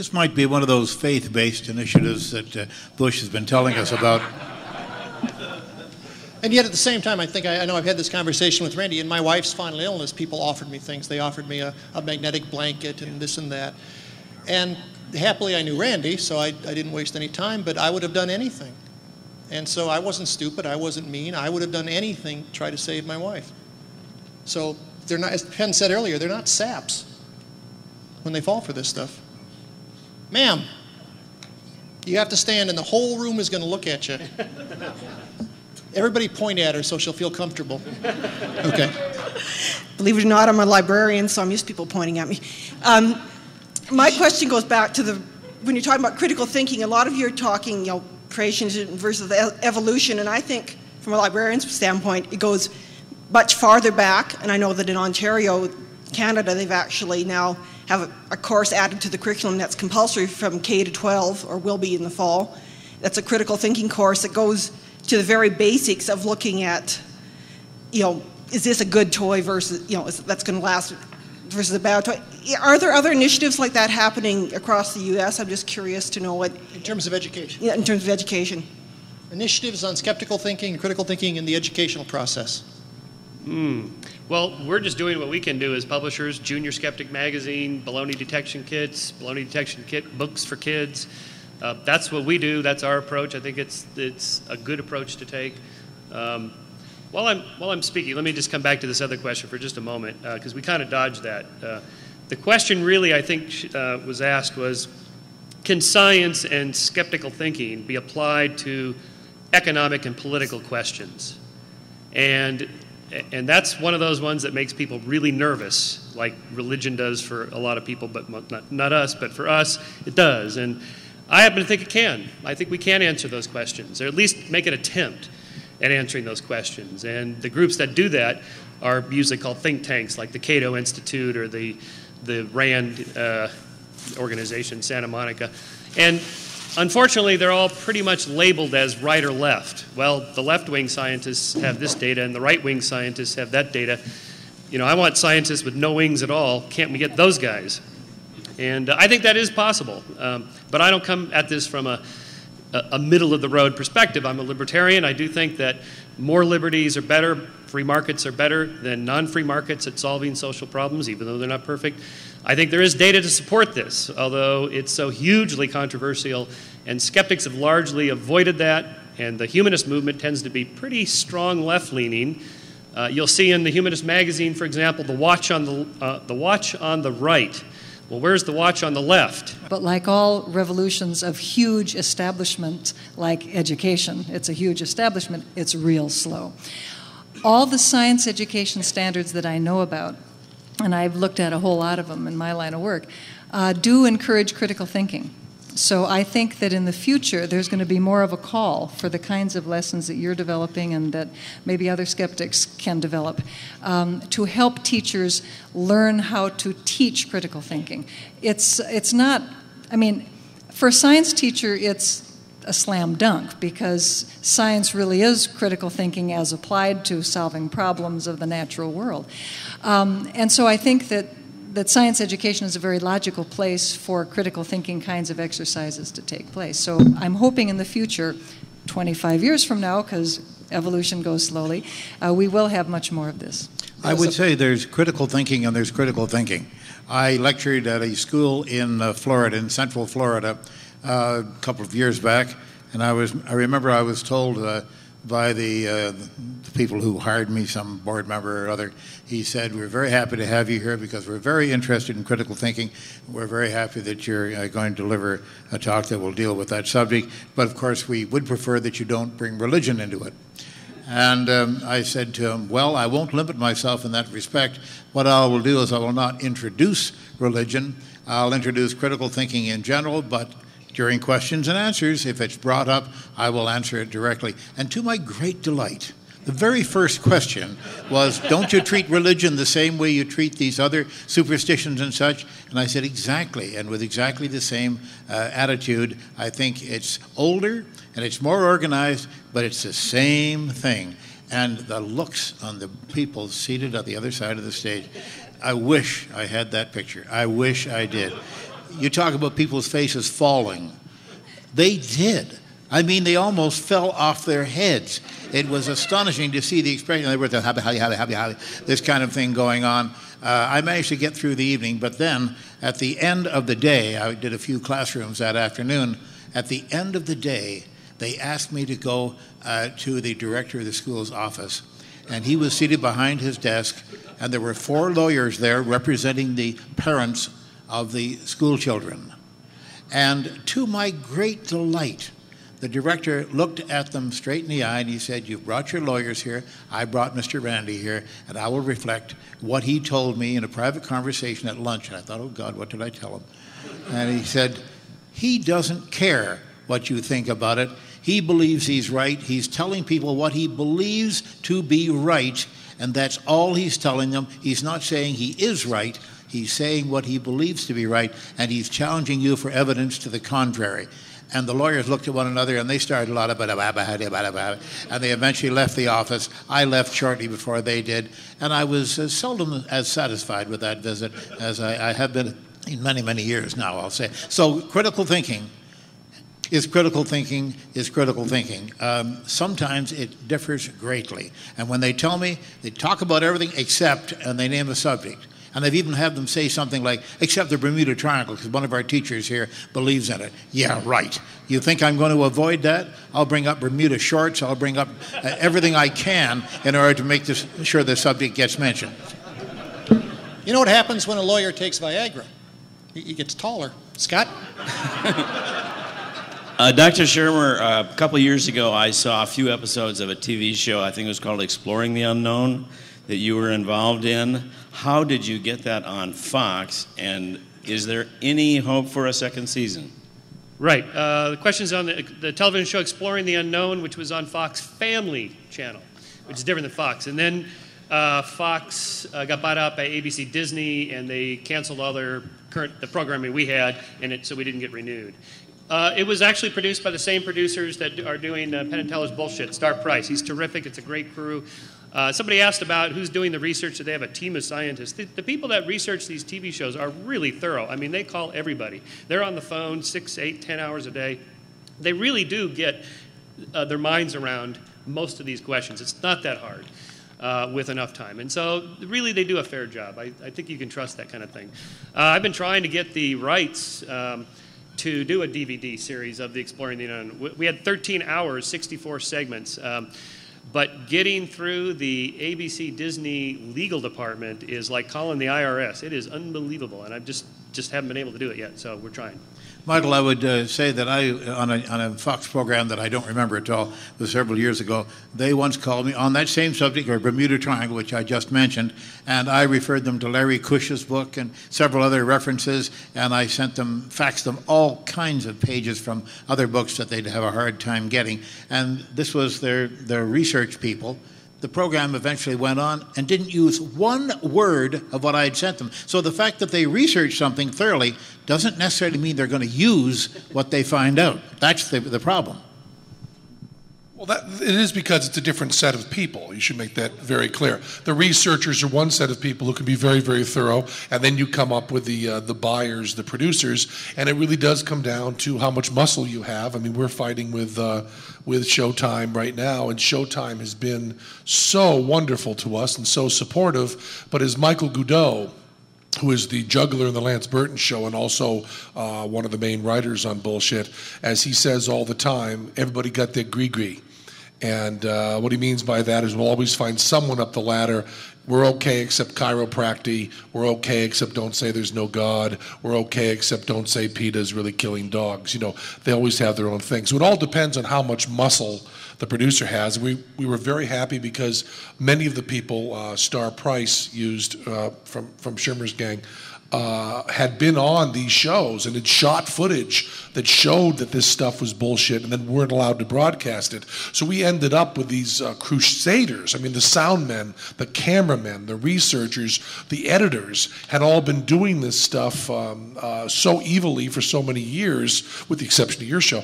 This might be one of those faith-based initiatives that Bush has been telling us about. And yet at the same time, I know I've had this conversation with Randy. In my wife's final illness, people offered me things. They offered me a magnetic blanket and this and that. And happily I knew Randy, so I didn't waste any time, but I would have done anything. And so I wasn't stupid, I wasn't mean. I would have done anything to try to save my wife. So they're not, as Penn said earlier, they're not saps when they fall for this stuff. Ma'am, you have to stand and the whole room is going to look at you. Everybody point at her so she'll feel comfortable. Okay. Believe it or not, I'm a librarian, so I'm used to people pointing at me. My question goes back to when you're talking about critical thinking, a lot of you are talking, creation versus evolution, and I think from a librarian's standpoint, it goes much farther back, and I know that in Ontario, Canada, they've actually now have a course added to the curriculum that's compulsory from K to 12, or will be in the fall. That's a critical thinking course that goes to the very basics of looking at, is this a good toy versus, that's going to last versus a bad toy. Are there other initiatives like that happening across the U.S.? I'm just curious to know what. In terms of education? Yeah, in terms of education. Initiatives on skeptical thinking and critical thinking in the educational process. Well, we're just doing what we can do as publishers. Junior Skeptic Magazine, Baloney Detection Kits, Baloney Detection Kit books for kids. That's what we do. That's our approach. I think it's a good approach to take. While I'm speaking, let me just come back to this other question for just a moment, because we kind of dodged that. The question really, I think, was asked was, can science and skeptical thinking be applied to economic and political questions? And that's one of those ones that makes people really nervous, like religion does for a lot of people, but not us, but for us, it does. And I happen to think it can. I think we can answer those questions, or at least make an attempt at answering those questions. And the groups that do that are usually called think tanks, like the Cato Institute or the Rand organization, Santa Monica. And unfortunately, they're all pretty much labeled as right or left. Well, the left-wing scientists have this data, and the right-wing scientists have that data. I want scientists with no wings at all. Can't we get those guys? And I think that is possible. But I don't come at this from a middle-of-the-road perspective. I'm a libertarian. I do think that more liberties are better, free markets are better than non-free markets at solving social problems, even though they're not perfect. I think there is data to support this, although it's so hugely controversial, and skeptics have largely avoided that, and the humanist movement tends to be pretty strong left-leaning. You'll see in the Humanist magazine, for example, the watch on the right. Well, where's the watch on the left? But like all revolutions of huge establishment, like education, it's a huge establishment, it's real slow. All the science education standards that I know about, and I've looked at a whole lot of them in my line of work, do encourage critical thinking. So I think that in the future there's going to be more of a call for the kinds of lessons that you're developing and that maybe other skeptics can develop to help teachers learn how to teach critical thinking. It's not, for a science teacher it's a slam dunk because science really is critical thinking as applied to solving problems of the natural world. And so I think that science education is a very logical place for critical thinking kinds of exercises to take place. So I'm hoping in the future, 25 years from now, because evolution goes slowly, we will have much more of this. I would say there's critical thinking and there's critical thinking. I lectured at a school in Florida, in Central Florida, a couple of years back, and I remember I was told by the people who hired me, some board member or other, he said, "We're very happy to have you here because we're very interested in critical thinking. We're very happy that you're going to deliver a talk that will deal with that subject. But of course, we would prefer that you don't bring religion into it." And I said to him, "Well, I won't limit myself in that respect. What I will do is I will not introduce religion. I'll introduce critical thinking in general, but during questions and answers, if it's brought up, I will answer it directly." And to my great delight, the very first question was, "Don't you treat religion the same way you treat these other superstitions and such?" And I said, "Exactly," and with exactly the same attitude. I think it's older and it's more organized, but it's the same thing. And the looks on the people seated at the other side of the stage, I wish I had that picture. I wish I did. you talk about people's faces falling. They did. I mean, they almost fell off their heads. It was astonishing to see the expression. They were the happy, this kind of thing going on. I managed to get through the evening, but then at the end of the day, I did a few classrooms that afternoon. At the end of the day, they asked me to go to the director of the school's office, and he was seated behind his desk, and there were 4 lawyers there representing the parents of the school children. And to my great delight, the director looked at them straight in the eye and he said, "You've brought your lawyers here, I brought Mr. Randi here, and I will reflect what he told me in a private conversation at lunch." And I thought, oh God, what did I tell him? And he said, "He doesn't care what you think about it. He believes he's right. He's telling people what he believes to be right, and that's all he's telling them. He's not saying he is right. He's saying what he believes to be right, and he's challenging you for evidence to the contrary." And the lawyers looked at one another and they started a lot of and they eventually left the office. I left shortly before they did, and I was seldom as satisfied with that visit as I have been in many, many years now, I'll say. So critical thinking is critical thinking is critical thinking. Sometimes it differs greatly. And when they tell me, they talk about everything except, and they name a subject. And they've even had them say something like, except the Bermuda Triangle, because one of our teachers here believes in it. Yeah, right. You think I'm going to avoid that? I'll bring up Bermuda shorts. I'll bring up everything I can in order to make sure the subject gets mentioned. You know what happens when a lawyer takes Viagra? He gets taller. Scott? Dr. Shermer, a couple of years ago, I saw a few episodes of a TV show, I think it was called Exploring the Unknown, that you were involved in. How did you get that on Fox, and is there any hope for a second season? Right. The question's on the television show Exploring the Unknown, which was on Fox Family Channel, which is different than Fox. And then Fox got bought out by ABC Disney, and they canceled all the programming we had in it, so we didn't get renewed. It was actually produced by the same producers that are doing Penn and Teller's Bullshit, Star Price. He's terrific. It's a great crew. Somebody asked about who's doing the research. Do they have a team of scientists? The people that research these TV shows are really thorough. I mean, they call everybody. They're on the phone 6, 8, 10 hours a day. They really do get their minds around most of these questions. It's not that hard with enough time. And so really they do a fair job. I think you can trust that kind of thing. I've been trying to get the rights to do a DVD series of the Exploring the Unknown. We had 13 hours, 64 segments. But getting through the ABC Disney legal department is like calling the IRS. It is unbelievable, and I just haven't been able to do it yet, so we're trying. Michael, I would say that on a Fox program that I don't remember at all, it was several years ago, they once called me on that same subject, or Bermuda Triangle, which I just mentioned, and I referred them to Larry Cush's book and several other references, and I faxed them all kinds of pages from other books that they'd have a hard time getting. And this was their research people. The program eventually went on and didn't use one word of what I had sent them. So the fact that they researched something thoroughly doesn't necessarily mean they're going to use what they find out. That's the problem. Well, it is because it's a different set of people. You should make that very clear. The researchers are one set of people who can be very, very thorough, and then you come up with the buyers, the producers, and it really does come down to how much muscle you have. I mean, we're fighting with Showtime right now, and Showtime has been so wonderful to us and so supportive. But as Michael Goudeau, who is the juggler in the Lance Burton show and also one of the main writers on Bullshit, as he says all the time, everybody got their gree-gree. And what he means by that is we'll always find someone up the ladder. We're okay except chiropractic. We're okay except don't say there's no God. We're okay except don't say PETA's really killing dogs. You know, they always have their own thing. So it all depends on how much muscle the producer has. We were very happy because many of the people Star Price used from Shermer's gang had been on these shows and had shot footage that showed that this stuff was bullshit and then weren't allowed to broadcast it. So we ended up with these crusaders. I mean, the sound men, the cameramen, the researchers, the editors had all been doing this stuff so evilly for so many years, with the exception of your show.